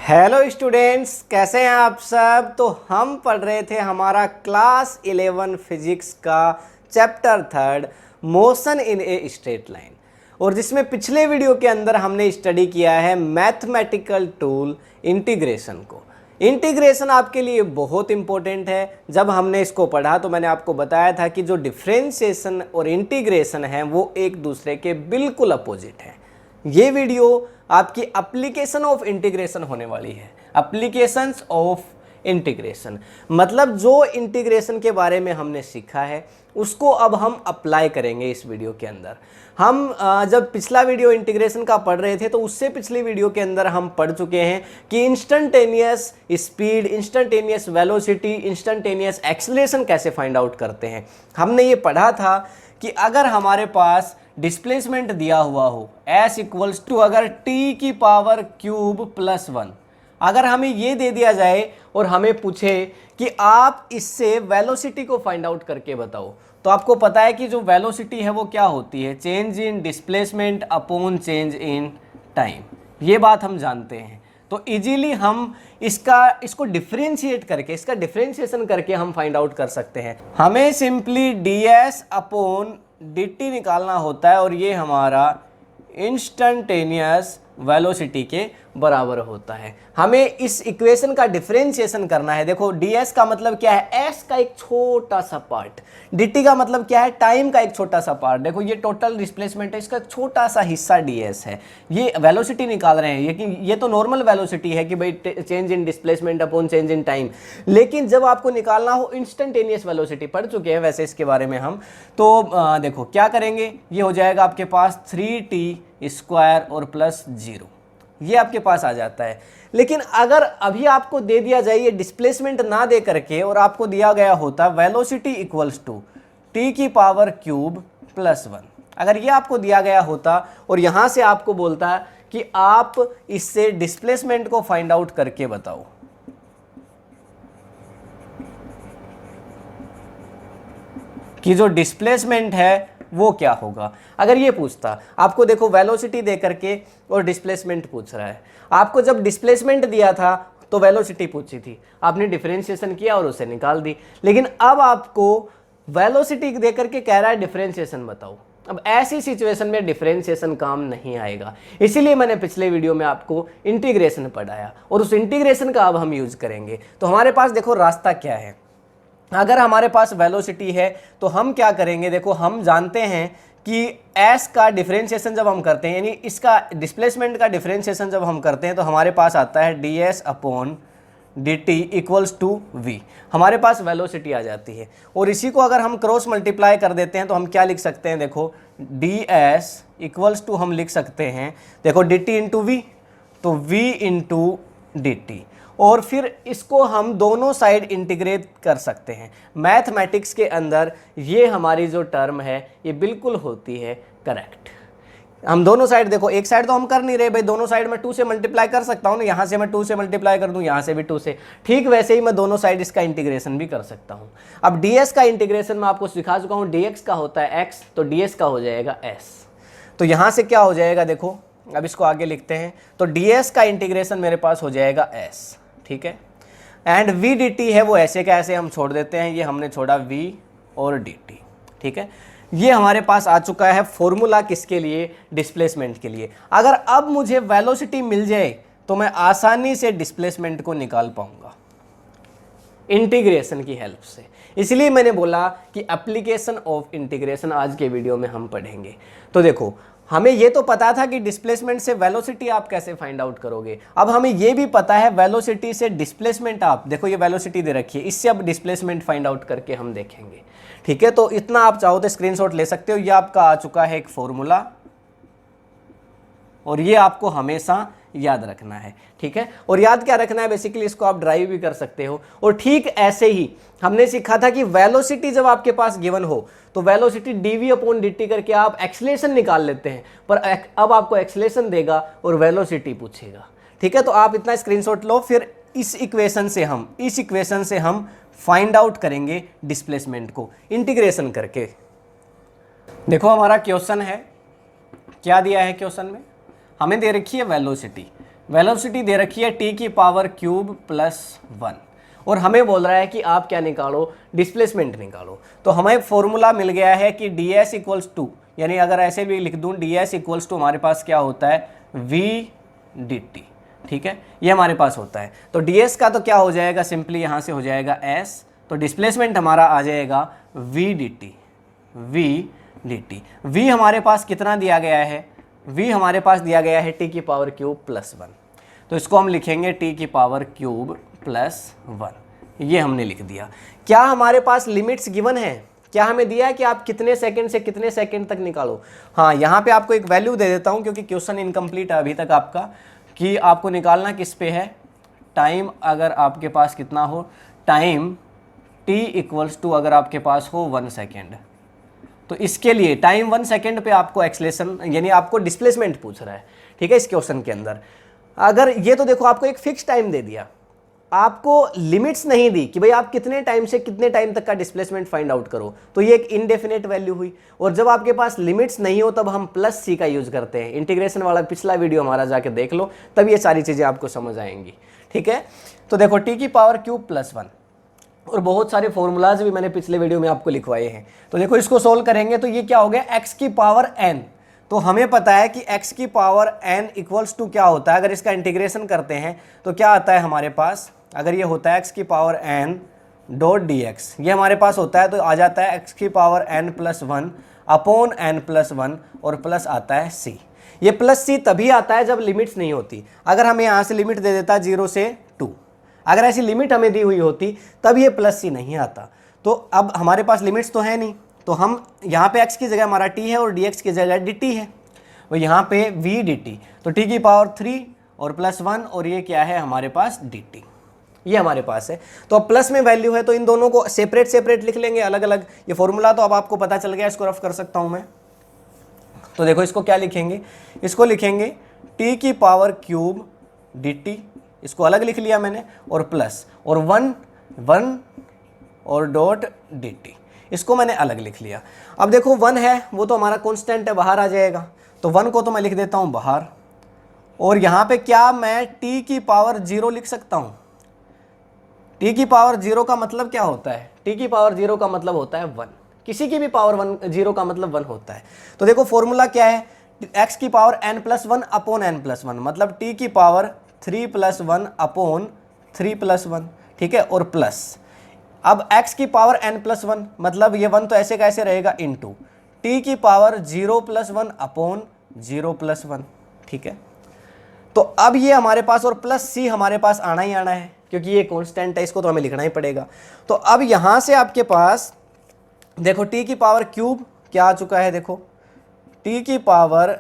Hello students, कैसे हैं आप सब। तो हम पढ़ रहे थे हमारा क्लास 11 फिजिक्स का chapter 3 motion in a straight line, और जिसमें पिछले वीडियो के अंदर हमने स्टडी किया है मैथमेटिकल टूल इंटीग्रेशन को। इंटीग्रेशन आपके लिए बहुत इंपॉर्टेंट है। जब हमने इसको पढ़ा तो मैंने आपको बताया था कि जो डिफरेंशिएशन और इंटीग्रेशन है वो एक दूसरे के बिल्कुल अपोजिट है। ये वीडियो आपकी एप्लीकेशन ऑफ इंटीग्रेशन होने वाली है। एप्लीकेशंस ऑफ इंटीग्रेशन मतलब जो इंटीग्रेशन के बारे में हमने सीखा है उसको अब हम अप्लाई करेंगे इस वीडियो के अंदर। हम जब पिछला वीडियो इंटीग्रेशन का पढ़ रहे थे तो उससे पिछली वीडियो के अंदर हम पढ़ चुके हैं कि instantaneous speed, instantaneous velocity, instantaneous acceleration कैसे फाइंड आउट करते हैं। हमने ये पढ़ा था कि अगर हमारे पास डिस्प्लेसमेंट दिया हुआ हो s इक्वल्स टू अगर t की पावर क्यूब प्लस 1, अगर हमें ये दे दिया जाए और हमें पूछे कि आप इससे वेलोसिटी को फाइंड आउट करके बताओ, तो आपको पता है कि जो वेलोसिटी है वो क्या होती है, change in displacement upon change in time. ये बात हम जानते हैं। तो इजीली हम इसको डिफरेंशिएट करके, इसका डिफरेंशिएशन करके हम फाइंड आउट कर सकते हैं। हमें सिंपली ds अपॉन dt निकालना होता है और ये हमारा इंस्टेंटेनियस वेलोसिटी के बराबर होता है। हमें इस इक्वेशन का डिफरेंशिएशन करना है। देखो ds का मतलब क्या है, s का एक छोटा सा पार्ट, dt का मतलब क्या है, टाइम का एक छोटा सा पार्ट। देखो ये टोटल डिस्प्लेसमेंट है, इसका छोटा सा हिस्सा ds है। ये वेलोसिटी निकाल रहे हैं, ये तो नॉर्मल वेलोसिटी है कि भाई change in displacement upon change in time. लेकिन जब आपको निकालना हो इंस्टेंटेनियस वेलोसिटी, पढ़ चुके हैं वैसे इसके बारे में हम, तो देखो क्या करेंगे, ये हो जाएगा आपके पास 3t² और प्लस 0, ये आपके पास आ जाता है। लेकिन अगर अभी आपको दे दिया जाए ये डिस्प्लेसमेंट ना दे करके और आपको दिया गया होता वेलोसिटी इक्वल्स टू t की पावर क्यूब प्लस 1, अगर ये आपको दिया गया होता और यहां से आपको बोलता कि आप इससे डिस्प्लेसमेंट को फाइंड आउट करके बताओ, कि जो डिस्प्लेसमेंट है वो क्या होगा। अगर ये पूछता आपको, देखो वेलोसिटी दे करके और डिस्प्लेसमेंट पूछ रहा है, आपको जब डिस्प्लेसमेंट दिया था तो वेलोसिटी पूछी थी, आपने डिफरेंशिएशन किया और उसे निकाल दी। लेकिन अब आपको वेलोसिटी दे करके कह रहा है डिफरेंशिएशन बताओ। अब ऐसी सिचुएशन में डिफरेंशिएशन काम नहीं आएगा, इसीलिए मैंने पिछले वीडियो में आपको इंटीग्रेशन पढ़ाया और उस इंटीग्रेशन का अब हम यूज करेंगे। तो हमारे पास देखो रास्ता क्या है। अगर हमारे पास वेलोसिटी है तो हम क्या करेंगे, देखो हम जानते हैं कि s का डिफरेंशिएशन जब हम करते हैं, यानी इसका डिस्प्लेसमेंट का डिफरेंशिएशन जब हम करते हैं, तो हमारे पास आता है ds upon dt equals to v। हमारे पास वेलोसिटी आ जाती है और इसी को अगर हम क्रॉस मल्टीप्लाई कर देते हैं तो हम क्या लिख सकते हैं, देखो ds इक्वल्स टू हम लिख सकते हैं, देखो dt इंटू v, तो v इंटू dt, और फिर इसको हम दोनों साइड इंटीग्रेट कर सकते हैं। मैथमेटिक्स के अंदर ये हमारी जो टर्म है ये बिल्कुल होती है करेक्ट। हम दोनों साइड, देखो एक साइड तो हम कर नहीं रहे भाई, दोनों साइड में 2 से मल्टीप्लाई कर सकता हूँ ना, यहाँ से मैं 2 से मल्टीप्लाई कर दूँ, यहाँ से भी 2 से, ठीक वैसे ही मैं दोनों साइड इसका इंटीग्रेशन भी कर सकता हूँ। अब ds का इंटीग्रेशन मैं आपको सिखा चुका हूँ, dx का होता है x, तो ds का हो जाएगा s। तो यहाँ से क्या हो जाएगा, देखो अब इसको आगे लिखते हैं, तो ds का इंटीग्रेशन मेरे पास हो जाएगा s, ठीक है। एंड v dt है वो ऐसे का ऐसे हम छोड़ देते हैं, ये हमने छोड़ा v और dt, ठीक है। ये हमारे पास आ चुका है फॉर्मूला किसके लिए, डिस्प्लेसमेंट के लिए। अगर अब मुझे वेलोसिटी मिल जाए तो मैं आसानी से डिस्प्लेसमेंट को निकाल पाऊंगा इंटीग्रेशन की हेल्प से। इसलिए मैंने बोला कि एप्लीकेशन ऑफ इंटीग्रेशन आज के वीडियो में हम पढ़ेंगे। तो देखो हमें ये तो पता था कि डिस्प्लेसमेंट से वेलोसिटी आप कैसे फाइंड आउट करोगे, अब हमें ये भी पता है वेलोसिटी से डिस्प्लेसमेंट, आप देखो ये वेलोसिटी दे रखी है, इससे अब डिस्प्लेसमेंट फाइंड आउट करके हम देखेंगे, ठीक है। तो इतना आप चाहो तो स्क्रीनशॉट ले सकते हो, ये आपका आ चुका है एक फॉर्मूला और ये आपको हमेशा याद रखना है, ठीक है। और याद क्या रखना है, बेसिकली इसको आप ड्राइव भी कर सकते हो। और ठीक ऐसे ही हमने सीखा था कि वेलोसिटी जब आपके पास गिवन हो तो वेलोसिटी dv अपॉन dt करके आप एक्सेलरेशन निकाल लेते हैं, पर अब आपको एक्सेलरेशन देगा और वेलोसिटी पूछेगा, ठीक है। तो आप इतना स्क्रीनशॉट लो, फिर इस इक्वेशन से हम फाइंड आउट करेंगे डिस्प्लेसमेंट को इंटीग्रेशन करके। देखो हमारा क्वेश्चन है, क्या दिया है क्वेश्चन में, हमें दे रखी है वेलोसिटी, वेलोसिटी दे रखी है टी की पावर क्यूब प्लस 1 और हमें बोल रहा है कि आप क्या निकालो, डिस्प्लेसमेंट निकालो। तो हमें फॉर्मूला मिल गया है कि डी एस इक्वल्स टू, यानी अगर ऐसे भी लिख दूं डी एस इक्वल्स टू हमारे पास क्या होता है वी डी टी, ठीक है, ये हमारे पास होता है। तो डी एस का तो क्या हो जाएगा, सिंपली यहाँ से हो जाएगा एस, तो डिस्प्लेसमेंट हमारा आ जाएगा V D T, V D T. V हमारे पास कितना दिया गया है, वी हमारे पास दिया गया है टी की पावर क्यूब प्लस 1, तो इसको हम लिखेंगे टी की पावर क्यूब प्लस 1, ये हमने लिख दिया। क्या हमारे पास लिमिट्स गिवन है, क्या हमें दिया है कि आप कितने सेकंड से कितने सेकंड तक निकालो। हाँ, यहाँ पे आपको एक वैल्यू दे देता हूँ क्योंकि क्वेश्चन इनकम्प्लीट है अभी तक आपका, कि आपको निकालना किस पे है, टाइम अगर आपके पास कितना हो, टाइम t इक्वल्स टू अगर आपके पास हो 1 सेकेंड, तो इसके लिए टाइम 1 सेकेंड पे आपको एक्सलेशन यानी आपको डिस्प्लेसमेंट पूछ रहा है, ठीक है, इस क्वेश्चन के अंदर। अगर ये तो देखो आपको एक फिक्स टाइम दे दिया, आपको लिमिट्स नहीं दी कि भाई आप कितने टाइम से कितने टाइम तक का डिस्प्लेसमेंट फाइंड आउट करो, तो ये एक इनडेफिनेट वैल्यू हुई। और जब आपके पास लिमिट्स नहीं हो तब हम प्लस सी का यूज करते हैं। इंटीग्रेशन वाला पिछला वीडियो हमारा जाके देख लो, तब ये सारी चीजें आपको समझ आएंगी, ठीक है। तो देखो टी की पावर क्यूब प्लस 1 और बहुत सारे फॉर्मूलाज भी मैंने पिछले वीडियो में आपको लिखवाए हैं। तो देखो इसको सोल्व करेंगे तो ये क्या हो गया, एक्स की पावर एन, तो हमें पता है कि x की पावर n इक्वल्स टू क्या होता है, अगर इसका इंटीग्रेशन करते हैं तो क्या आता है हमारे पास, अगर ये होता है x की power n dot D x, ये हमारे पास होता है तो आ जाता है x की power n plus 1 upon n plus 1 और प्लस आता है c। ये प्लस c तभी आता है जब लिमिट्स नहीं होती। अगर हमें यहाँ से लिमिट दे देता 0 से 2, अगर ऐसी लिमिट हमें दी हुई होती तब ये प्लस c नहीं आता। तो अब हमारे पास लिमिट्स तो है नहीं, तो हम यहाँ पे x की जगह हमारा t है और dx की जगह dt है, और यहाँ पे v dt, तो t की पावर 3 और प्लस 1 और ये क्या है हमारे पास dt, ये हमारे पास है। तो अब प्लस में वैल्यू है तो इन दोनों को सेपरेट सेपरेट लिख लेंगे अलग अलग। ये फॉर्मूला तो अब आपको पता चल गया, इसको रफ कर सकता हूँ मैं। तो देखो इसको क्या लिखेंगे, इसको लिखेंगे t की पावर क्यूब dt, इसको अलग लिख लिया मैंने, और प्लस और 1 और डॉट dt, इसको मैंने अलग लिख लिया। अब देखो 1 है वो तो हमारा कांस्टेंट है, बाहर आ जाएगा, तो 1 को तो मैं लिख देता हूँ बाहर, और यहाँ पे क्या मैं t की पावर 0 लिख सकता हूँ। t की पावर 0 का मतलब क्या होता है, t की पावर 0 का मतलब होता है 1, किसी की भी पावर 0 का मतलब 1 होता है। तो देखो फॉर्मूला क्या है, x की power n plus 1 upon n plus 1, मतलब t की पावर 3 प्लस 1 अपॉन 3 प्लस 1, ठीक है, और प्लस अब x की पावर n प्लस 1, मतलब ये 1 तो ऐसे कैसे रहेगा, इनटू t की पावर 0 प्लस 1 अपॉन 0 प्लस 1, ठीक है। तो अब ये हमारे पास और प्लस c हमारे पास आना ही आना है क्योंकि ये कांस्टेंट है, इसको तो हमें लिखना ही पड़ेगा। तो अब यहाँ से आपके पास देखो t की पावर क्यूब क्या आ चुका है, देखो t की पावर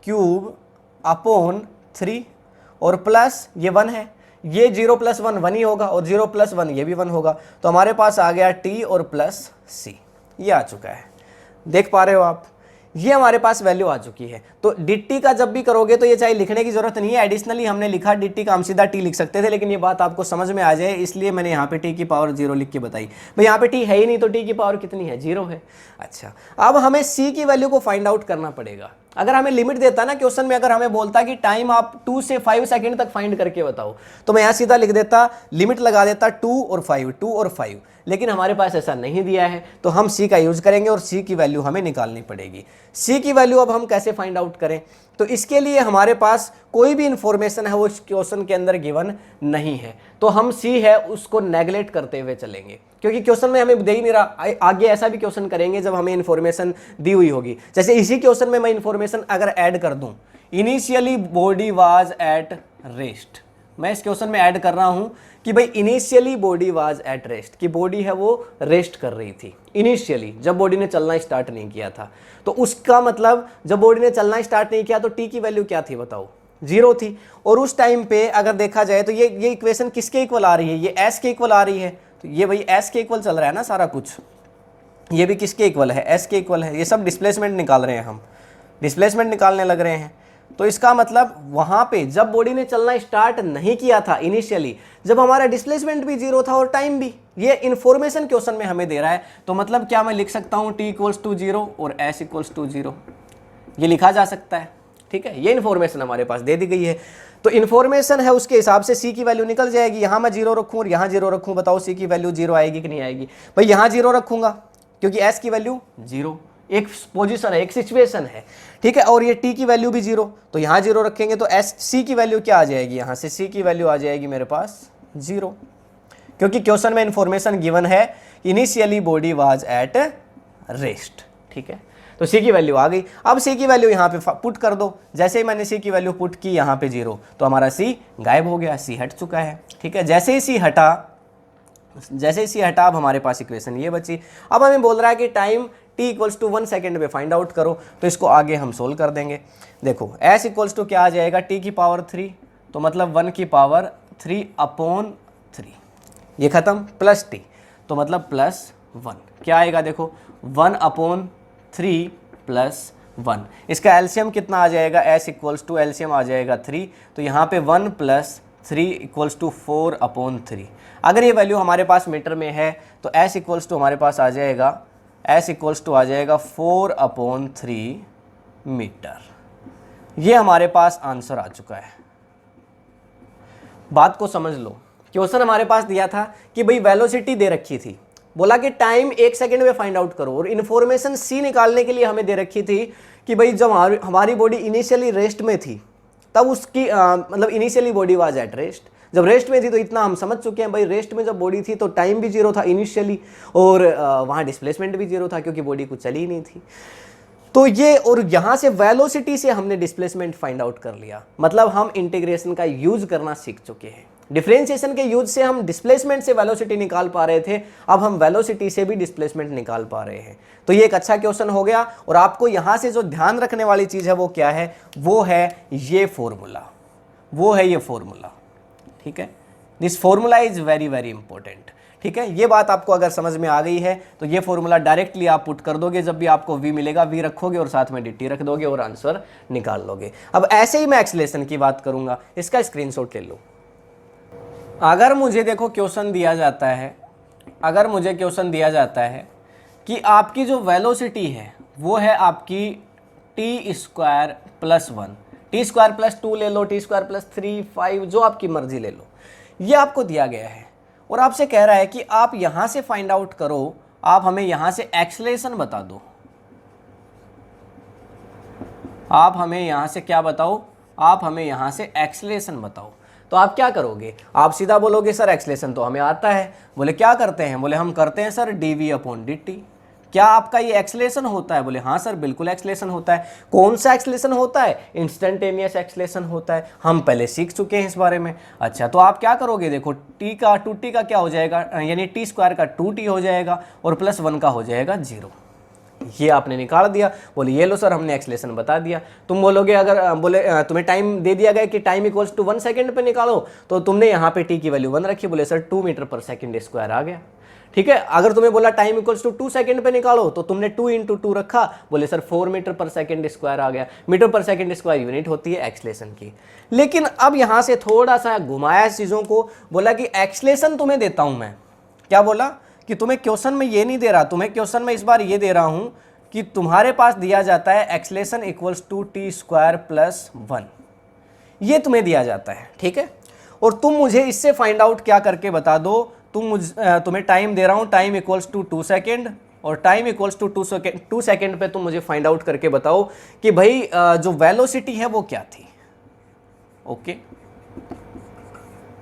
क्यूब अपॉन 3 और प्लस ये 1 है, ये 0 प्लस 1 1 ही होगा और 0 प्लस 1 ये भी 1 होगा, तो हमारे पास आ गया t और प्लस c, ये आ चुका है, देख पा रहे हो आप, ये हमारे पास वैल्यू आ चुकी है। तो dt का जब भी करोगे तो ये चाहे लिखने की जरूरत नहीं है, एडिशनली हमने लिखा dt का, हम सीधा t लिख सकते थे, लेकिन ये बात आपको समझ में आ जाए इसलिए मैंने यहाँ पे t की पावर 0 लिख के बताई। भाई यहाँ पे t है ही नहीं तो t की पावर कितनी है, 0 है। अच्छा, अब हमें c की वैल्यू को फाइंड आउट करना पड़ेगा। अगर हमें लिमिट देता ना क्वेश्चन में, अगर हमें बोलता कि टाइम आप 2 से 5 सेकंड तक फाइंड करके बताओ, तो मैं यहाँ सीधा लिख देता, लिमिट लगा देता 2 और 5, लेकिन हमारे पास ऐसा नहीं दिया है तो हम c का यूज करेंगे और c की वैल्यू हमें निकालनी पड़ेगी। c की वैल्यू अब हम कैसे फाइंड आउट करें, तो इसके लिए हमारे पास कोई भी इंफॉर्मेशन है वो इस क्वेश्चन के अंदर गिवन नहीं है, तो हम c है उसको नेगलेक्ट करते हुए चलेंगे क्योंकि क्वेश्चन में हमें दे ही नहीं रहा। आगे ऐसा भी क्वेश्चन करेंगे जब हमें इन्फॉर्मेशन दी हुई होगी, जैसे इसी क्वेश्चन में मैं इन्फॉर्मेशन अगर ऐड कर दूं, initially body was at rest, मैं इस क्वेश्चन में ऐड कर रहा हूं कि भाई initially body was at rest, कि बॉडी है वो रेस्ट कर रही थी इनिशियली, जब बॉडी ने चलना स्टार्ट नहीं किया था। तो उसका मतलब जब बॉडी ने चलना स्टार्ट नहीं किया तो टी की वैल्यू क्या थी बताओ, 0 थी। और उस टाइम पे अगर देखा जाए तो ये इक्वेशन किसके इक्वल आ रही है, ये एस के इक्वल आ रही है, तो ये भाई एस के इक्वल चल रहा है ना सारा कुछ, ये भी किसके इक्वल है, एस के इक्वल है। ये सब डिस्प्लेसमेंट निकाल रहे हैं, हम डिस्प्लेसमेंट निकालने लग रहे हैं। तो इसका मतलब वहां पे जब बॉडी ने चलना स्टार्ट नहीं किया था इनिशियली, जब हमारा डिस्प्लेसमेंट भी 0 था और टाइम भी, ये इन्फॉर्मेशन क्वेश्चन में हमें दे रहा है। तो मतलब क्या मैं लिख सकता हूं t इक्वल्स टू 0 और s इक्वल्स टू 0, ये लिखा जा सकता है, ठीक है। ये इन्फॉर्मेशन हमारे पास दे दी गई है। तो इन्फॉर्मेशन है उसके हिसाब से सी की वैल्यू निकल जाएगी। यहाँ मैं 0 रखूँ और यहाँ 0 रखूँ, बताओ सी की वैल्यू 0 आएगी कि नहीं आएगी? भाई यहाँ 0 रखूंगा क्योंकि एस की वैल्यू 0, एक पोजीशन है, एक सिचुएशन है, ठीक है, और ये टी की वैल्यू भी 0, तो यहाँ 0 रखेंगे तो एस सी की वैल्यू क्या आ जाएगी? यहाँ से सी की वैल्यू आ जाएगी मेरे पास 0, क्योंकि क्वेश्चन में इंफॉर्मेशन गिवन है initially body was at rest, ठीक है। तो सी की वैल्यू आ गई। अब सी की वैल्यू यहाँ पे पुट कर दो। जैसे ही मैंने सी की वैल्यू पुट की यहाँ पे 0, तो हमारा सी गायब हो गया, सी हट चुका है, ठीक है। जैसे ही सी हटा अब हमारे पास इक्वेशन ये बची। अब हमें बोल रहा है कि time t equals to 1 second में फाइंड आउट करो, तो इसको आगे हम सोल्व कर देंगे। देखो s इक्वल्स टू क्या आ जाएगा? t की पावर 3, तो मतलब 1 की पावर 3/3, ये खत्म, प्लस t, तो मतलब +1, क्या आएगा? देखो 1/3 + 1, इसका एलसीएम कितना आ जाएगा? s इक्वल्स टू एलसीएम आ जाएगा 3, तो यहाँ पे 1 + 3 इक्वल्स टू 4/3। अगर ये वैल्यू हमारे पास मीटर में है तो s इक्वल्स टू हमारे पास आ जाएगा, s इक्वल्स टू आ जाएगा 4/3 मीटर। ये हमारे पास आंसर आ चुका है। बात को समझ लो, क्वेश्चन हमारे पास दिया था कि भाई वेलोसिटी दे रखी थी, बोला कि टाइम 1 सेकेंड में फाइंड आउट करो, और इन्फॉर्मेशन सी निकालने के लिए हमें दे रखी थी कि भाई जब हमारी बॉडी इनिशियली रेस्ट में थी तब उसकी मतलब initially body was at rest. जब रेस्ट में थी तो इतना हम समझ चुके हैं भाई, रेस्ट में जब बॉडी थी तो टाइम भी 0 था इनिशियली, और वहाँ डिस्प्लेसमेंट भी 0 था क्योंकि बॉडी कुछ चली ही नहीं थी। तो ये, और यहाँ से वेलोसिटी से हमने डिस्प्लेसमेंट फाइंड आउट कर लिया, मतलब हम इंटीग्रेशन का यूज करना सीख चुके हैं। डिफरेंशिएशन के यूज से हम डिस्प्लेसमेंट से वेलोसिटी निकाल पा रहे थे, अब हम वेलोसिटी से भी डिस्प्लेसमेंट निकाल पा रहे हैं। तो ये एक अच्छा क्वेश्चन हो गया। और आपको यहाँ से जो ध्यान रखने वाली चीज़ है वो क्या है? वो है ये फॉर्मूला, ठीक है। This formula is very very important, ठीक है। ये बात आपको अगर समझ में आ गई है तो ये फॉर्मूला डायरेक्टली आप पुट कर दोगे, जब भी आपको v मिलेगा v रखोगे और साथ में dt रख दोगे और आंसर निकाल लोगे। अब ऐसे ही मैं एक्सेलेरेशन की बात करूंगा, इसका स्क्रीनशॉट ले लो। अगर मुझे देखो क्वेश्चन दिया जाता है, कि आपकी जो वेलोसिटी है वो है आपकी t² + 1, t² + 2 ले लो, t² + 3, 5, जो आपकी मर्जी ले लो, ये आपको दिया गया है। और आपसे कह रहा है कि आप यहां से फाइंड आउट करो, आप हमें यहां से एक्सेलेरेशन बता दो। आप हमें यहां से क्या बताओ? आप हमें यहां से एक्सेलेरेशन बताओ। तो आप क्या करोगे? आप सीधा बोलोगे सर एक्सेलेरेशन तो हमें आता है। बोले क्या करते हैं? बोले हम करते हैं सर dv/dt। क्या आपका ये एक्सेलेरेशन होता है? बोले हाँ सर बिल्कुल एक्सेलेरेशन होता है। कौन सा एक्सेलेरेशन होता है? इंस्टेंटेनियस एक्सेलेरेशन होता है, हम पहले सीख चुके हैं इस बारे में। अच्छा, तो आप क्या करोगे? देखो t का 2t का क्या हो जाएगा, यानी t² का 2t हो जाएगा और +1 का हो जाएगा 0। ये आपने निकाल दिया। बोले ये लो सर हमने एक्सेलेरेशन बता दिया। तुम बोलोगे अगर बोले तुम्हें टाइम दे दिया गया कि टाइम इक्वल्स टू 1 सेकेंड पे निकालो, तो तुमने यहाँ पे t की वैल्यू 1 रखी, बोले सर 2 मीटर/सेकेंड² आ गया, ठीक है। अगर तुम्हें बोला टाइम इक्वल्स टू 2 सेकेंड पे निकालो, तो तुमने 2 × 2 रखा, बोले सर 4 मीटर/सेकेंड² आ गया। मीटर/सेकेंड² यूनिट होती है एक्सेलेरेशन की। लेकिन अब यहाँ से थोड़ा सा घुमाया चीज़ों को, बोला कि एक्सेलेरेशन तुम्हें देता हूँ मैं। क्या बोला? कि तुम्हें क्वेश्चन में ये नहीं दे रहा, तुम्हें क्वेश्चन में इस बार ये दे रहा हूँ कि तुम्हारे पास दिया जाता है एक्सेलेरेशन इक्वल्स टू t² + 1, ये तुम्हें दिया जाता है, ठीक है। और तुम मुझे इससे फाइंड आउट क्या करके बता दो, तुम्हें टाइम दे रहा हूं, टाइम इक्वल्स टू 2 सेकेंड, और टाइम इक्वल्स टू 2 सेकेंड पे तुम मुझे फाइंड आउट करके बताओ कि भाई जो वेलोसिटी है वो क्या थी। ओके,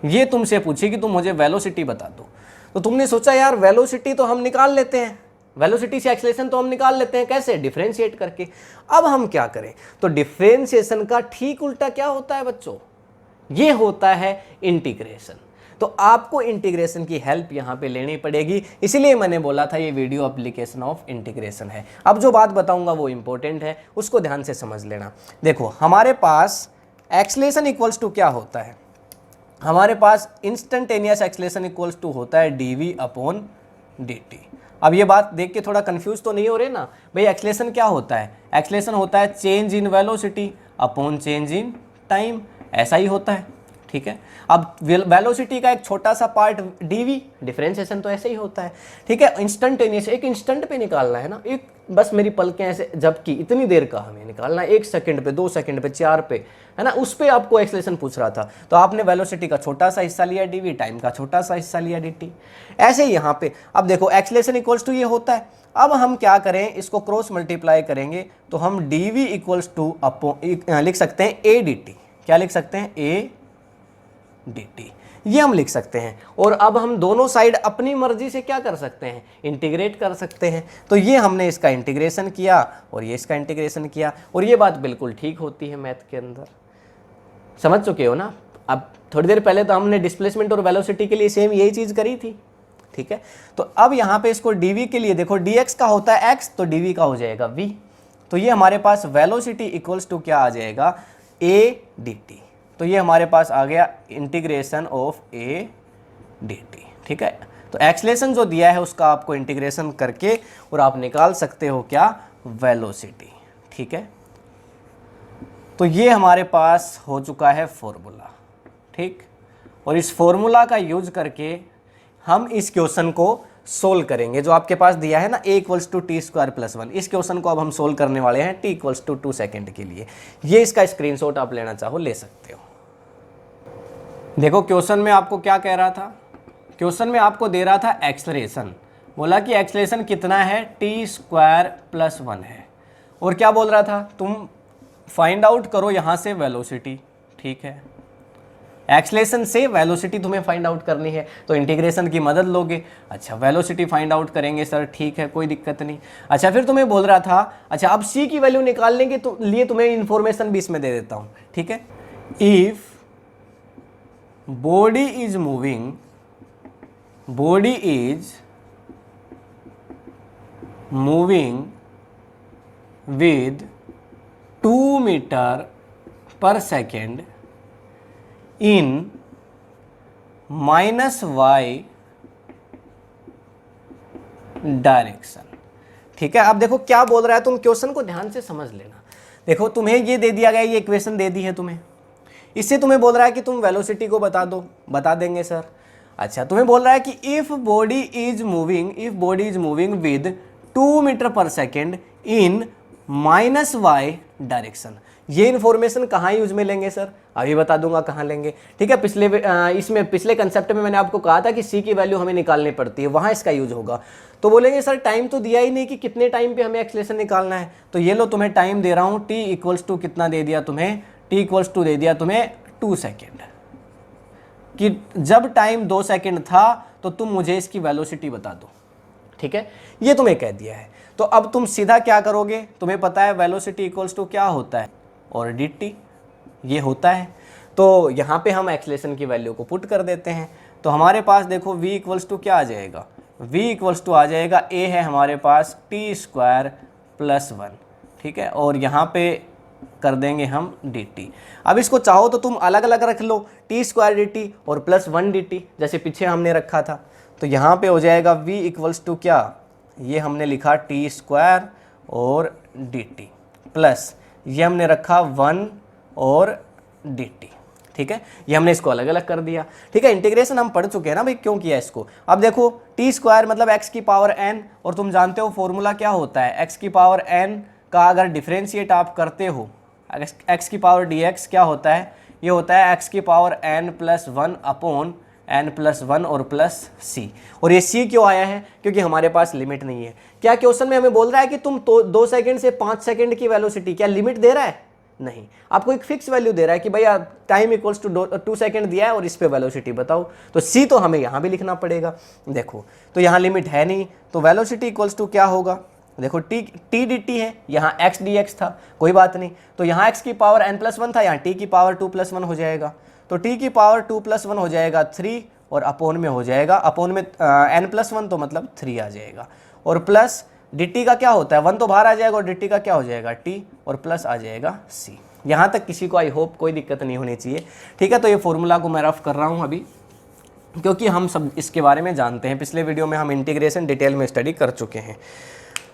ये तुमसे पूछी कि तुम मुझे वेलोसिटी बता दो, तो तुमने सोचा यार वेलोसिटी तो हम निकाल लेते हैं, वेलोसिटी से एक्सेलेरेशन तो हम निकाल लेते हैं, कैसे? डिफरेंशिएट करके। अब हम क्या करें? तो डिफरेंशिएशन का ठीक उल्टा क्या होता है बच्चों? ये होता है इंटीग्रेशन। तो आपको इंटीग्रेशन की हेल्प यहाँ पे लेनी पड़ेगी, इसीलिए मैंने बोला था ये वीडियो एप्लीकेशन ऑफ इंटीग्रेशन है। अब जो बात बताऊंगा वो इंपॉर्टेंट है, उसको ध्यान से समझ लेना। देखो हमारे पास एक्सेलेरेशन इक्वल्स टू क्या होता है? हमारे पास इंस्टेंटेनियस एक्सेलेरेशन इक्वल्स टू होता है dv/dt। अब ये बात देख के थोड़ा कंफ्यूज तो नहीं हो रहे ना भाई? एक्सेलेरेशन क्या होता है? एक्सेलेरेशन होता है change in velocity upon change in time, ऐसा ही होता है, ठीक है। अब वेलोसिटी का एक छोटा सा पार्ट dv, डिफरेंशिएशन तो ऐसे ही होता है, ठीक है। इंस्टेंटेनियस, एक इंस्टेंट पे निकालना है ना, एक बस मेरी पलकें ऐसे जबकि इतनी देर का हमें निकालना है, 1 सेकंड पे, 2 सेकंड पे, 4 पे, है ना, उस पे आपको एक्सेलरेशन पूछ रहा था। तो आपने वेलोसिटी का छोटा सा हिस्सा लिया dv, टाइम का छोटा सा हिस्सा लिया dt। ऐसे ही यहाँ पे अब देखो एक्सेलरेशन इक्वल्स टू ये होता है। अब हम क्या करें, इसको क्रॉस मल्टीप्लाई करेंगे तो हम dv इक्वल्स टू लिख सकते हैं a dt। क्या लिख सकते हैं, a dt, ये हम लिख सकते हैं। और अब हम दोनों साइड अपनी मर्जी से क्या कर सकते हैं, इंटीग्रेट कर सकते हैं। तो ये हमने इसका इंटीग्रेशन किया और ये इसका इंटीग्रेशन किया, और ये बात बिल्कुल ठीक होती है मैथ के अंदर, समझ चुके हो ना। अब थोड़ी देर पहले तो हमने डिस्प्लेसमेंट और वेलोसिटी के लिए सेम यही चीज़ करी थी, ठीक है। तो अब यहाँ पे इसको dv के लिए देखो, dx का होता है x, तो dv का हो जाएगा v। तो ये हमारे पास वेलोसिटी इक्वल्स टू क्या आ जाएगा, a dt। तो ये हमारे पास आ गया इंटीग्रेशन ऑफ a dt, ठीक है। तो एक्सेलरेशन जो दिया है उसका आपको इंटीग्रेशन करके और आप निकाल सकते हो क्या, वेलोसिटी, ठीक है। तो ये हमारे पास हो चुका है फॉर्मूला, ठीक। और इस फॉर्मूला का यूज करके हम इस क्वेश्चन को सोल्व करेंगे जो आपके पास दिया है ना, a equals to t square plus 1। इस क्वेश्चन को अब हम सोल्व करने वाले हैं t इक्वल्स टू 2 सेकेंड के लिए। ये इसका स्क्रीनशॉट आप लेना चाहो ले सकते हो। देखो क्वेश्चन में आपको क्या कह रहा था, क्वेश्चन में आपको दे रहा था एक्सेलरेशन, बोला कि एक्सेलरेशन कितना है, टी स्क्वायर प्लस 1 है। और क्या बोल रहा था, तुम फाइंड आउट करो यहाँ से वेलोसिटी, ठीक है। एक्सेलरेशन से वेलोसिटी तुम्हें फाइंड आउट करनी है तो इंटीग्रेशन की मदद लोगे। अच्छा वेलोसिटी फाइंड आउट करेंगे सर, ठीक है कोई दिक्कत नहीं। अच्छा फिर तुम्हें बोल रहा था, अच्छा अब c की वैल्यू निकालने के तो लिए तुम्हें इंफॉर्मेशन भी इसमें दे देता हूँ, ठीक है। If body is moving, body is moving with 2 metre per second in -y direction, ठीक है। अब देखो क्या बोल रहा है, तुम क्वेश्चन को ध्यान से समझ लेना। देखो तुम्हें ये दे दिया गया, ये इक्वेशन दे दी है तुम्हें, इससे तुम्हें बोल रहा है कि तुम वेलोसिटी को बता दो, बता देंगे सर। अच्छा तुम्हें बोल रहा है कि if body is moving with 2 metre per second in -y direction. ये इन्फॉर्मेशन कहाँ यूज में लेंगे सर, अभी बता दूंगा कहाँ लेंगे, ठीक है। पिछले कंसेप्ट में मैंने आपको कहा था कि c की वैल्यू हमें निकालनी पड़ती है, वहाँ इसका यूज होगा। तो बोलेंगे सर टाइम तो दिया ही नहीं कि कितने टाइम पे हमें एक्सेलरेशन निकालना है, तो ये लो तुम्हें टाइम दे रहा हूँ, t इक्वल्स टू कितना दे दिया तुम्हें, t इक्वल्स टू दे दिया तुम्हें 2 सेकेंड, कि जब टाइम 2 सेकेंड था तो तुम मुझे इसकी वेलोसिटी बता दो, ठीक है। ये तुम्हें कह दिया है। तो अब तुम सीधा क्या करोगे, तुम्हें पता है वेलोसिटी इक्वल्स टू क्या होता है, और dt ये होता है। तो यहाँ पे हम एक्सेलरेशन की वैल्यू को पुट कर देते हैं। तो हमारे पास देखो v इक्वल्स टू क्या आ जाएगा, v इक्वल्स टू आ जाएगा, a है हमारे पास टी स्क्वायर प्लस 1, ठीक है। और यहाँ पे कर देंगे हम dt। अब इसको चाहो तो तुम अलग अलग रख लो, टी स्क्वायर dt और प्लस 1 dt, जैसे पीछे हमने रखा था। तो यहाँ पे हो जाएगा v इक्वल्स टू क्या, ये हमने लिखा टी स्क्वायर और dt प्लस ये हमने रखा 1 और dt, ठीक है। ये हमने इसको अलग अलग कर दिया, ठीक है। इंटीग्रेशन हम पढ़ चुके हैं ना भाई, क्यों किया इसको। अब देखो टी स्क्वायर मतलब x की पावर n, और तुम जानते हो फॉर्मूला क्या होता है, x की पावर n का अगर डिफरेंशिएट आप करते हो, x की पावर dx क्या होता है, ये होता है x की power n plus 1 upon n plus 1 और प्लस c। और ये c क्यों आया है, क्योंकि हमारे पास लिमिट नहीं है। क्या क्वेश्चन में हमें बोल रहा है कि तुम 2 सेकंड से 5 सेकंड की वेलोसिटी, क्या लिमिट दे रहा है, नहीं, आपको एक फिक्स वैल्यू दे रहा है कि भैया टाइम इक्वल्स टू 2 सेकंड दिया है और इस पे वेलोसिटी बताओ। तो c तो हमें यहाँ भी लिखना पड़ेगा। देखो तो यहाँ लिमिट है नहीं, तो वेलोसिटी इक्वल्स टू क्या होगा, देखो t dt है, यहाँ x dx था, कोई बात नहीं। तो यहाँ x की पावर n प्लस 1 था, यहाँ t की पावर 2 प्लस 1 हो जाएगा। तो t की पावर 2 प्लस 1 हो जाएगा 3, और अपोन में हो जाएगा, अपोन में n प्लस 1 तो मतलब 3 आ जाएगा। और प्लस dt का क्या होता है, 1 तो बाहर आ जाएगा, और dt का क्या हो जाएगा t, और प्लस आ जाएगा c। यहाँ तक किसी को आई होप कोई दिक्कत नहीं होनी चाहिए, ठीक है। तो ये फॉर्मूला को मैं रफ कर रहा हूँ अभी, क्योंकि हम सब इसके बारे में जानते हैं, पिछले वीडियो में हम इंटीग्रेशन डिटेल में स्टडी कर चुके हैं।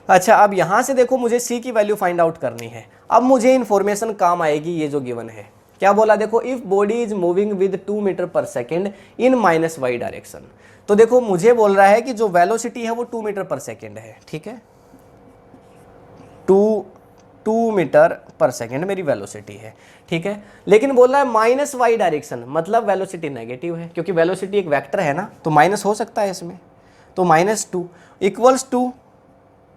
अच्छा अब यहाँ से देखो मुझे c की वैल्यू फाइंड आउट करनी है। अब मुझे इन्फॉर्मेशन काम आएगी, ये जो गिवन है, क्या बोला देखो, if body is moving with 2 metre per second in -y direction. तो देखो मुझे बोल रहा है कि जो वेलोसिटी है वो 2 मीटर पर सेकेंड है, ठीक है, 2 मीटर पर सेकेंड मेरी वेलोसिटी है, ठीक है। लेकिन बोल रहा है -y डायरेक्शन, मतलब वेलोसिटी नेगेटिव है, क्योंकि वेलोसिटी एक वेक्टर है ना, तो माइनस हो सकता है इसमें। तो -2 इक्वल्स टू,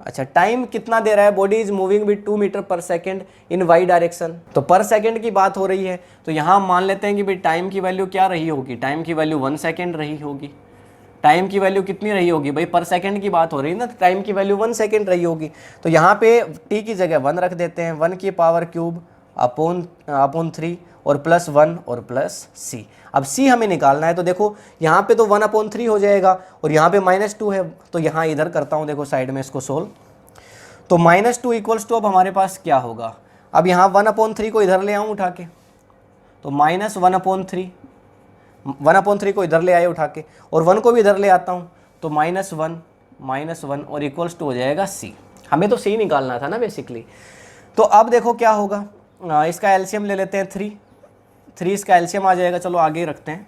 अच्छा टाइम कितना दे रहा है, body is moving with 2 metre per second in y direction, तो पर सेकेंड की बात हो रही है। तो यहाँ मान लेते हैं कि भाई टाइम की वैल्यू क्या रही होगी, टाइम की वैल्यू 1 सेकेंड रही होगी। टाइम की वैल्यू कितनी रही होगी भाई, पर सेकंड की बात हो रही है ना, तो टाइम की वैल्यू 1 सेकंड रही होगी। तो यहाँ पे t की जगह 1 रख देते हैं, 1 की पावर क्यूब अपॉन 3 और +1 और +c। अब c हमें निकालना है, तो देखो यहाँ पे तो 1/3 हो जाएगा और यहाँ पे -2 है, तो यहाँ इधर करता हूँ, देखो साइड में इसको सोल्व। तो -2 इक्वल्स टू अब हमारे पास क्या होगा, अब यहाँ 1/3 को इधर ले आऊँ उठा के, तो -1/3, 1/3 को इधर ले आए उठा के, और 1 को भी इधर ले आता हूँ, तो -1 और इक्वल्स टू हो जाएगा c। हमें तो c निकालना था ना बेसिकली। तो अब देखो क्या होगा, इसका एलसीएम ले लेते हैं 3 इसका एलसीएम आ जाएगा, चलो आगे रखते हैं।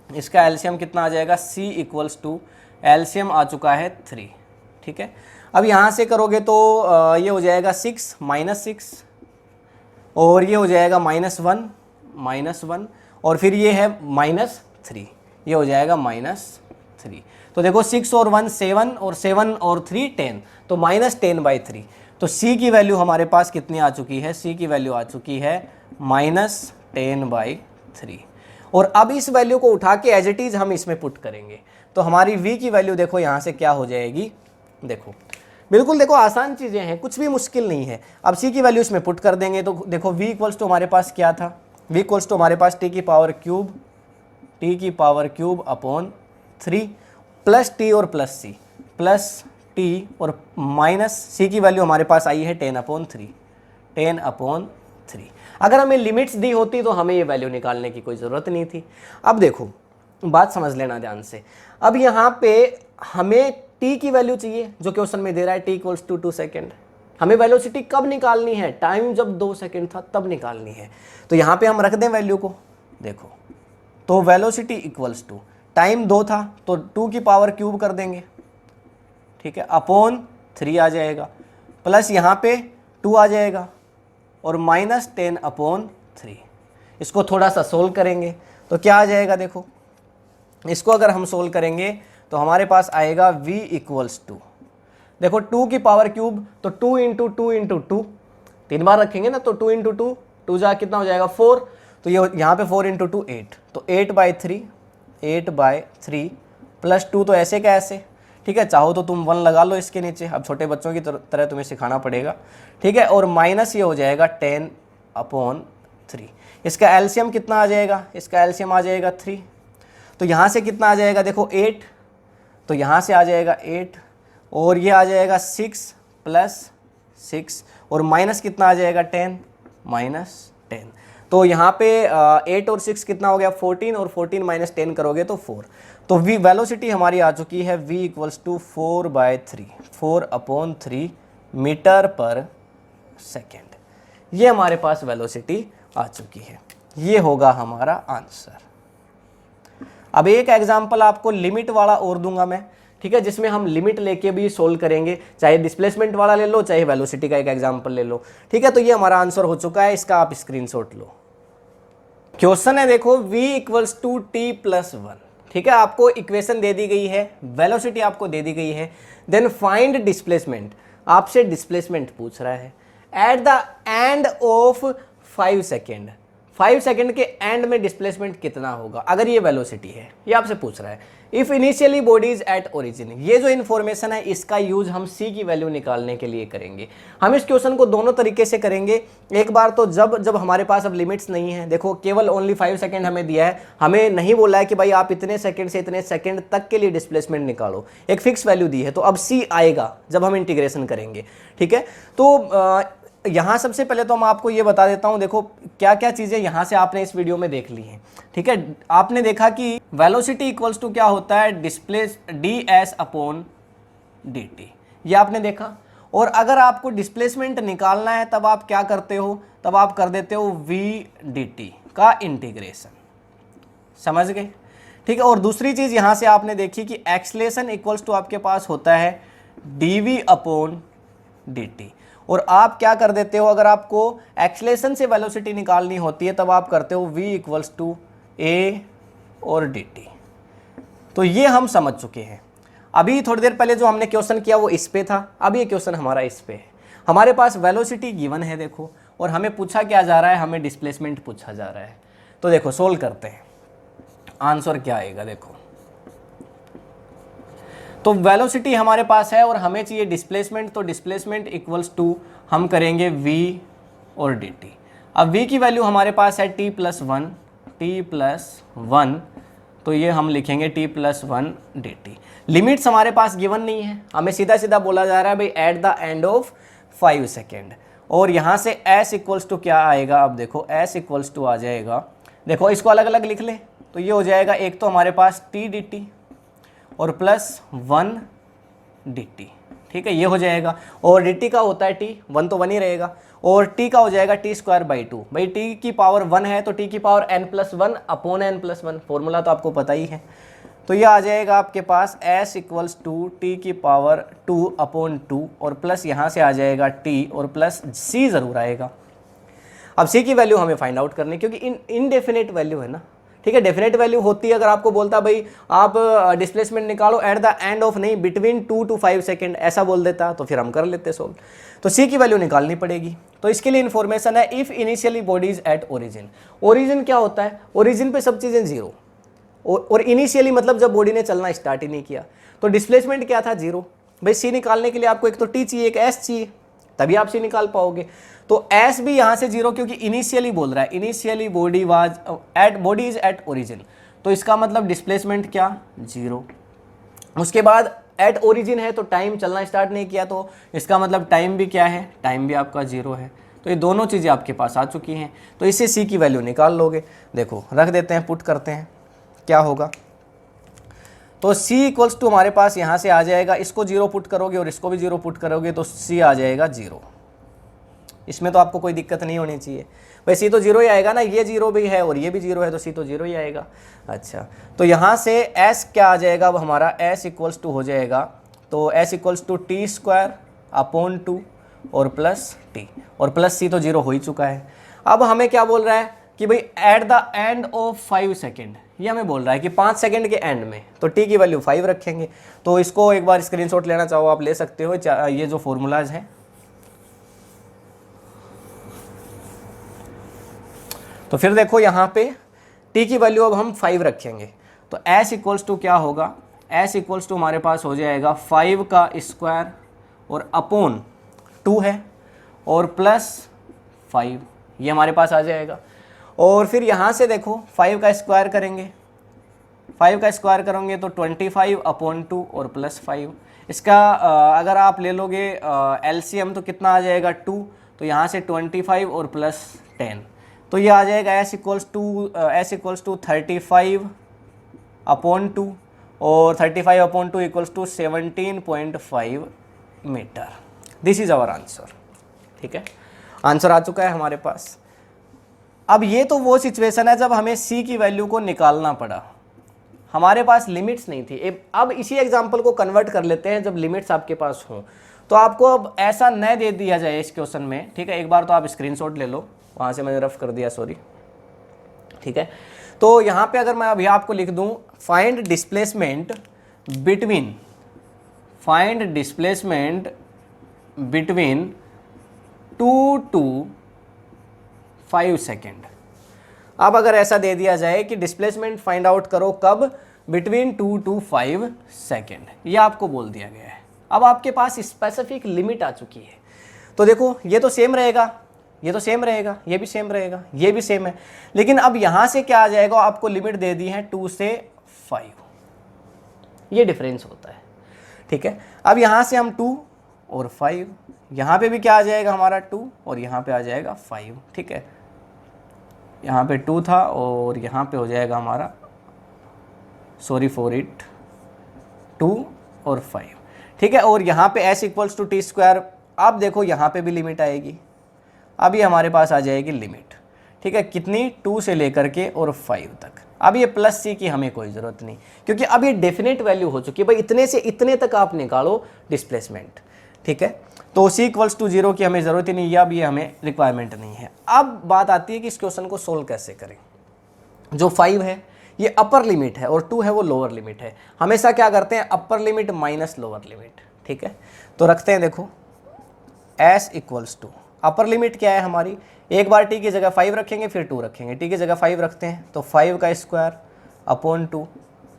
इसका एलसीएम कितना आ जाएगा, c इक्वल्स टू एलसीएम आ चुका है 3, ठीक है। अब यहाँ से करोगे तो ये हो जाएगा 6 -6 और ये हो जाएगा -1 और फिर ये है -3, ये हो जाएगा -3। तो देखो 6 और 1 7 और 7 और 3 10, तो -10/3। तो c की वैल्यू हमारे पास कितनी आ चुकी है, c की वैल्यू आ चुकी है -10/3। और अब इस वैल्यू को उठा के एज इट इज हम इसमें पुट करेंगे, तो हमारी v की वैल्यू देखो यहाँ से क्या हो जाएगी, देखो बिल्कुल देखो आसान चीज़ें हैं, कुछ भी मुश्किल नहीं है। अब c की वैल्यू इसमें पुट कर देंगे, तो देखो v इक्वल्स टू हमारे पास क्या था, v इक्वल्स टू हमारे पास t की power cube upon 3 plus t और प्लस t और माइनस c की वैल्यू हमारे पास आई है 10/3। अगर हमें लिमिट्स दी होती तो हमें ये वैल्यू निकालने की कोई ज़रूरत नहीं थी। अब देखो बात समझ लेना ध्यान से, अब यहाँ पे हमें t की वैल्यू चाहिए जो क्वेश्चन में दे रहा है, t इक्वल्स टू 2 सेकेंड। हमें वेलोसिटी कब निकालनी है, टाइम जब 2 सेकेंड था तब निकालनी है। तो यहाँ पे हम रख दें वैल्यू को, देखो तो वेलोसिटी इक्वल्स टू टाइम 2 था तो 2 की पावर क्यूब कर देंगे, ठीक है, अपॉन 3 आ जाएगा, प्लस यहाँ पे 2 आ जाएगा और -10/3। इसको थोड़ा सा सोल्व करेंगे तो क्या आ जाएगा, देखो इसको अगर हम सोल्व करेंगे तो हमारे पास आएगा v इक्वल्स टू, देखो 2 की पावर क्यूब तो 2 × 2 × 2, 3 बार रखेंगे ना, तो 2 × 2 2 जा कितना हो जाएगा 4, तो ये यहाँ पे 4 × 2 8, तो 8/3 प्लस 2, तो ऐसे का ऐसे, ठीक है, चाहो तो तुम 1 लगा लो इसके नीचे, अब छोटे बच्चों की तरह तुम्हें सिखाना पड़ेगा, ठीक है, और माइनस ये हो जाएगा 10/3। इसका एलसीएम कितना आ जाएगा, इसका एलसीएम आ जाएगा 3, तो यहाँ से कितना आ जाएगा, देखो 8, तो यहाँ से आ जाएगा 8 और ये आ जाएगा 6 + 6 और माइनस कितना आ जाएगा 10 -10। तो यहाँ पे 8 और 6 कितना हो गया 14 और 14 - 10 करोगे तो 4। तो v वेलोसिटी हमारी आ चुकी है v equals to 4/3 metre per second. ये हमारे पास वेलोसिटी आ चुकी है, ये होगा हमारा आंसर। अब एक एग्जाम्पल आपको लिमिट वाला और दूंगा मैं, ठीक है, जिसमें हम लिमिट लेके भी सोल्व करेंगे, चाहे डिस्प्लेसमेंट वाला ले लो चाहे वेलोसिटी का एक एग्जाम्पल ले लो, ठीक है। तो ये हमारा आंसर हो चुका है, इसका आप स्क्रीनशॉट लो। क्वेश्चन है देखो v इक्वल्स टू t + 1, ठीक है, आपको इक्वेशन दे दी गई है, वेलोसिटी आपको दे दी गई है, देन फाइंड डिस्प्लेसमेंट, आपसे डिस्प्लेसमेंट पूछ रहा है at the end of 5 second, 5 second के एंड में डिस्प्लेसमेंट कितना होगा अगर ये वेलोसिटी है, ये आपसे पूछ रहा है। If initially body is at origin, ये जो इन्फॉर्मेशन है इसका यूज हम c की वैल्यू निकालने के लिए करेंगे। हम इस क्वेश्चन को दोनों तरीके से करेंगे, एक बार तो जब हमारे पास अब लिमिट्स नहीं है, देखो केवल ओनली 5 सेकेंड हमें दिया है, हमें नहीं बोला है कि भाई आप इतने सेकेंड से इतने सेकेंड तक के लिए डिस्प्लेसमेंट निकालो, एक फिक्स वैल्यू दी है, तो अब c आएगा जब हम इंटीग्रेशन करेंगे, ठीक है। तो यहाँ सबसे पहले तो मैं आपको ये बता देता हूँ, देखो क्या क्या चीज़ें यहाँ से आपने इस वीडियो में देख ली हैं, ठीक है। आपने देखा कि वेलोसिटी इक्वल्स टू क्या होता है, डिस्प्लेस ds/dt, ये आपने देखा। और अगर आपको डिस्प्लेसमेंट निकालना है तब आप क्या करते हो, तब आप कर देते हो v dt का इंटीग्रेशन, समझ गए, ठीक है। और दूसरी चीज़ यहाँ से आपने देखी कि एक्सलेशन इक्वल्स टू आपके पास होता है dv अपॉन dt, और आप क्या कर देते हो, अगर आपको एक्सलेशन से वेलोसिटी निकालनी होती है तब आप करते हो v इक्वल्स टू a और dt। तो ये हम समझ चुके हैं। अभी थोड़ी देर पहले जो हमने क्वेश्चन किया वो इस पे था, अब ये क्वेश्चन हमारा इस पे है। हमारे पास वेलोसिटी गिवन है देखो, और हमें पूछा क्या जा रहा है, हमें डिस्प्लेसमेंट पूछा जा रहा है। तो देखो सोल्व करते हैं, आंसर क्या आएगा देखो। तो वेलोसिटी हमारे पास है और हमें चाहिए डिस्प्लेसमेंट, तो डिस्प्लेसमेंट इक्वल्स टू हम करेंगे v और dt। अब v की वैल्यू हमारे पास है t प्लस वन, तो ये हम लिखेंगे t plus one dt। Limits हमारे पास गिवन नहीं है, हमें सीधा सीधा बोला जा रहा है भाई at the end of 5 second, और यहाँ से s इक्वल्स टू क्या आएगा, अब देखो s इक्वल्स टू आ जाएगा, देखो इसको अलग अलग लिख ले तो ये हो जाएगा, एक तो हमारे पास t dt और प्लस 1 dt, ठीक है, ये हो जाएगा। और dt का होता है t, 1 तो 1 ही रहेगा, और t का हो जाएगा t स्क्वायर बाई 2। भाई t की पावर 1 है तो t की power n plus 1 upon n plus 1, formula तो आपको पता ही है। तो ये आ जाएगा आपके पास s इक्वल्स टू टी की पावर 2 अपॉन 2, और प्लस यहाँ से आ जाएगा t और प्लस c ज़रूर आएगा। अब c की वैल्यू हमें फाइंड आउट करनी, क्योंकि इनडेफिनेट वैल्यू है ना, ठीक है। डेफिनेट वैल्यू होती है अगर आपको बोलता भाई आप डिस्प्लेसमेंट निकालो एट द एंड ऑफ, नहीं बिटवीन 2 to 5 सेकेंड ऐसा बोल देता तो फिर हम कर लेते सोल्व। तो सी की वैल्यू निकालनी पड़ेगी, तो इसके लिए इन्फॉर्मेशन है if initially bodies at origin. Origin क्या होता है, ओरिजिन पे सब चीज़ें जीरो, और इनिशियली मतलब जब बॉडी ने चलना स्टार्ट ही नहीं किया, तो डिस्प्लेसमेंट क्या था, जीरो। भाई सी निकालने के लिए आपको एक तो टी चाहिए, एक एस चाहिए, तभी आप सी निकाल पाओगे। तो एस भी यहाँ से जीरो, क्योंकि इनिशियली बोल रहा है, initially body is at origin, तो इसका मतलब डिस्प्लेसमेंट क्या, जीरो। उसके बाद एट ओरिजिन है तो टाइम चलना स्टार्ट नहीं किया, तो इसका मतलब टाइम भी क्या है, टाइम भी आपका जीरो है। तो ये दोनों चीज़ें आपके पास आ चुकी हैं, तो इससे सी की वैल्यू निकाल लोगे। देखो रख देते हैं, पुट करते हैं, क्या होगा। तो c इक्वल्स टू हमारे पास यहाँ से आ जाएगा, इसको जीरो पुट करोगे और इसको भी जीरो पुट करोगे तो c आ जाएगा जीरो। इसमें तो आपको कोई दिक्कत नहीं होनी चाहिए, भाई c तो जीरो ही आएगा ना, ये जीरो भी है और ये भी जीरो है, तो c तो जीरो ही आएगा। अच्छा, तो यहाँ से s क्या आ जाएगा, अब हमारा s इक्वल्स टू हो जाएगा, तो s equals to t square upon 2 और प्लस t, और प्लस c तो जीरो हो ही चुका है। अब हमें क्या बोल रहा है कि भाई at the end of 5 second, ये हमें बोल रहा है कि 5 सेकंड के एंड में, तो t की वैल्यू 5 रखेंगे। तो इसको एक बार स्क्रीनशॉट लेना चाहो आप ले सकते हो, ये जो फॉर्मूलाज हैं। तो फिर देखो यहाँ पे t की वैल्यू अब हम 5 रखेंगे, तो s इक्वल्स टू क्या होगा, s इक्वल्स टू हमारे पास हो जाएगा 5 का स्क्वायर और अपॉन 2 है और प्लस 5, ये हमारे पास आ जाएगा। और फिर यहाँ से देखो 5 का स्क्वायर करेंगे, 5 का स्क्वायर करोगे तो 25 अपॉन 2 और प्लस 5। इसका अगर आप ले लोगे एलसीएम तो कितना आ जाएगा 2, तो यहाँ से 25 और प्लस 10, तो ये आ जाएगा s इक्वल्स टू 35 अपॉन 2 और 35 upon 2 equals to 17.5 metre. This is our answer, ठीक है, आंसर आ चुका है हमारे पास। अब ये तो वो सिचुएशन है जब हमें c की वैल्यू को निकालना पड़ा, हमारे पास लिमिट्स नहीं थी। अब इसी एग्जांपल को कन्वर्ट कर लेते हैं जब लिमिट्स आपके पास हों, तो आपको अब ऐसा न दे दिया जाए इस क्वेश्चन में, ठीक है। एक बार तो आप स्क्रीनशॉट ले लो, वहाँ से मैंने रफ कर दिया, सॉरी, ठीक है। तो यहाँ पे अगर मैं अभी आपको लिख दूँ find displacement between 2 to 5 second. अब अगर ऐसा दे दिया जाए कि डिस्प्लेसमेंट फाइंड आउट करो कब, बिटवीन 2 to 5 सेकेंड, ये आपको बोल दिया गया है। अब आपके पास स्पेसिफिक लिमिट आ चुकी है, तो देखो ये तो सेम रहेगा, ये तो सेम रहेगा, ये भी सेम रहेगा, ये भी सेम है, लेकिन अब यहाँ से क्या आ जाएगा, आपको लिमिट दे दी है 2 से 5, ये डिफरेंस होता है, ठीक है। अब यहाँ से हम 2 और 5, यहाँ पे भी क्या आ जाएगा हमारा 2 और यहाँ पे आ जाएगा 5, ठीक है। यहाँ पे 2 था और यहाँ पे हो जाएगा हमारा, सॉरी फॉर इट, 2 और 5, ठीक है। और यहाँ पे s equals to t square, अब देखो यहाँ पे भी लिमिट आएगी, अब ये हमारे पास आ जाएगी लिमिट, ठीक है, कितनी, 2 से लेकर के और 5 तक। अब ये प्लस सी की हमें कोई ज़रूरत नहीं, क्योंकि अब ये डेफिनेट वैल्यू हो चुकी है भाई, इतने से इतने तक आप निकालो डिस्प्लेसमेंट, ठीक है। तो c इक्वल्स टू 0 की हमें ज़रूरत ही नहीं है, अब ये हमें रिक्वायरमेंट नहीं है। अब बात आती है कि इस क्वेश्चन को सोल्व कैसे करें। जो 5 है ये अपर लिमिट है और 2 है वो लोअर लिमिट है। हमेशा क्या करते हैं, upper limit minus lower limit, ठीक है। तो रखते हैं, देखो s equals to, upper limit क्या है हमारी, एक बार t की जगह 5 रखेंगे, फिर 2 रखेंगे, t की जगह 5 रखते हैं तो 5 का स्क्वायर अपॉन 2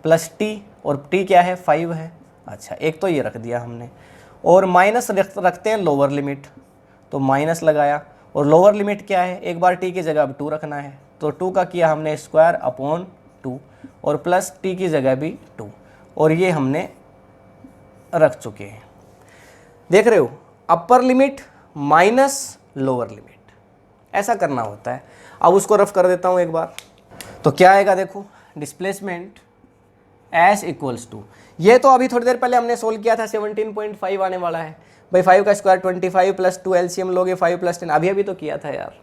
प्लस t, और t क्या है, 5 है। अच्छा, एक तो ये रख दिया हमने, और माइनस रखते हैं लोअर लिमिट, तो माइनस लगाया, और लोअर लिमिट क्या है, एक बार t की जगह अब 2 रखना है, तो 2 का किया हमने स्क्वायर अपॉन 2, और प्लस t की जगह भी 2, और ये हमने रख चुके हैं। देख रहे हो, अपर लिमिट माइनस लोअर लिमिट, ऐसा करना होता है। अब उसको रफ कर देता हूँ एक बार, तो क्या आएगा, देखो डिस्प्लेसमेंट s इक्वल्स टू, ये तो अभी थोड़ी देर पहले हमने सोल्व किया था, 17.5 आने वाला है भाई, 5 का स्क्वायर 25 प्लस 2 एलसीएम लोगे 5 प्लस 10, अभी तो किया था यार,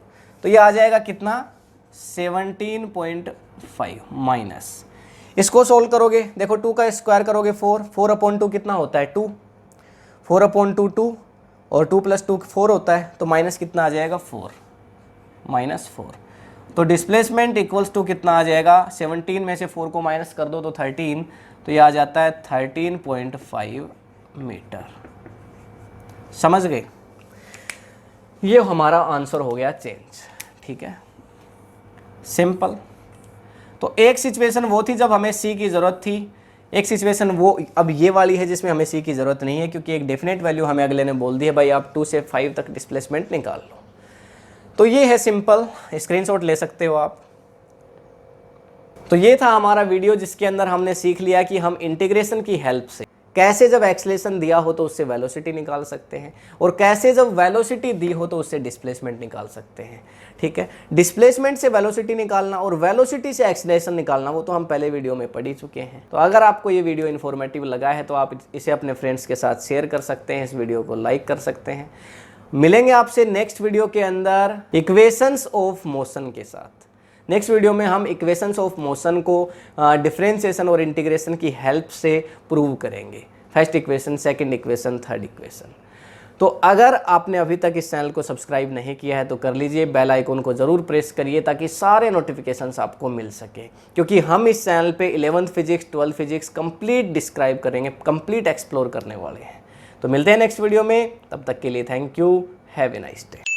तो ये आ जाएगा कितना, 17.5 माइनस, इसको सोल्व करोगे, देखो 2 का स्क्वायर करोगे 4, 4 अपॉन 2 कितना होता है 2, 4 अपॉन 2 2, और 2 प्लस 2 4 होता है, तो माइनस कितना आ जाएगा 4, माइनस 4। तो डिस्प्लेसमेंट इक्वल्स टू कितना आ जाएगा, 17 में से 4 को माइनस कर दो तो 13, तो ये आ जाता है 13.5 मीटर। समझ गए, ये हमारा आंसर हो गया चेंज, ठीक है, सिंपल। तो एक सिचुएशन वो थी जब हमें सी की ज़रूरत थी, एक सिचुएशन वो अब ये वाली है जिसमें हमें सी की ज़रूरत नहीं है, क्योंकि एक डेफिनेट वैल्यू हमें अगले ने बोल दी है भाई आप 2 से 5 तक डिस्प्लेसमेंट निकाल लो। तो ये है सिंपल, स्क्रीनशॉट ले सकते हो आप। तो ये था हमारा वीडियो जिसके अंदर हमने सीख लिया कि हम इंटीग्रेशन की हेल्प से कैसे जब एक्सेलेरेशन दिया हो तो उससे वेलोसिटी निकाल सकते हैं, और कैसे जब वेलोसिटी दी हो तो उससे डिस्प्लेसमेंट निकाल सकते हैं, ठीक है। डिस्प्लेसमेंट से वेलोसिटी निकालना और वेलोसिटी से एक्सेलेरेशन निकालना वो तो हम पहले वीडियो में पढ़ ही चुके हैं। तो अगर आपको ये वीडियो इन्फॉर्मेटिव लगा है तो आप इसे अपने फ्रेंड्स के साथ शेयर कर सकते हैं, इस वीडियो को लाइक कर सकते हैं। मिलेंगे आपसे नेक्स्ट वीडियो के अंदर इक्वेशंस ऑफ मोशन के साथ। नेक्स्ट वीडियो में हम इक्वेशंस ऑफ मोशन को डिफरेंशिएशन और इंटीग्रेशन की हेल्प से प्रूव करेंगे, first equation, second equation, third equation. तो अगर आपने अभी तक इस चैनल को सब्सक्राइब नहीं किया है तो कर लीजिए, बेल आइकन को ज़रूर प्रेस करिए ताकि सारे नोटिफिकेशंस आपको मिल सके, क्योंकि हम इस चैनल पे 11th physics 12th physics complete describe करेंगे, कंप्लीट एक्सप्लोर करने वाले हैं। तो मिलते हैं नेक्स्ट वीडियो में, तब तक के लिए thank you, have a nice day.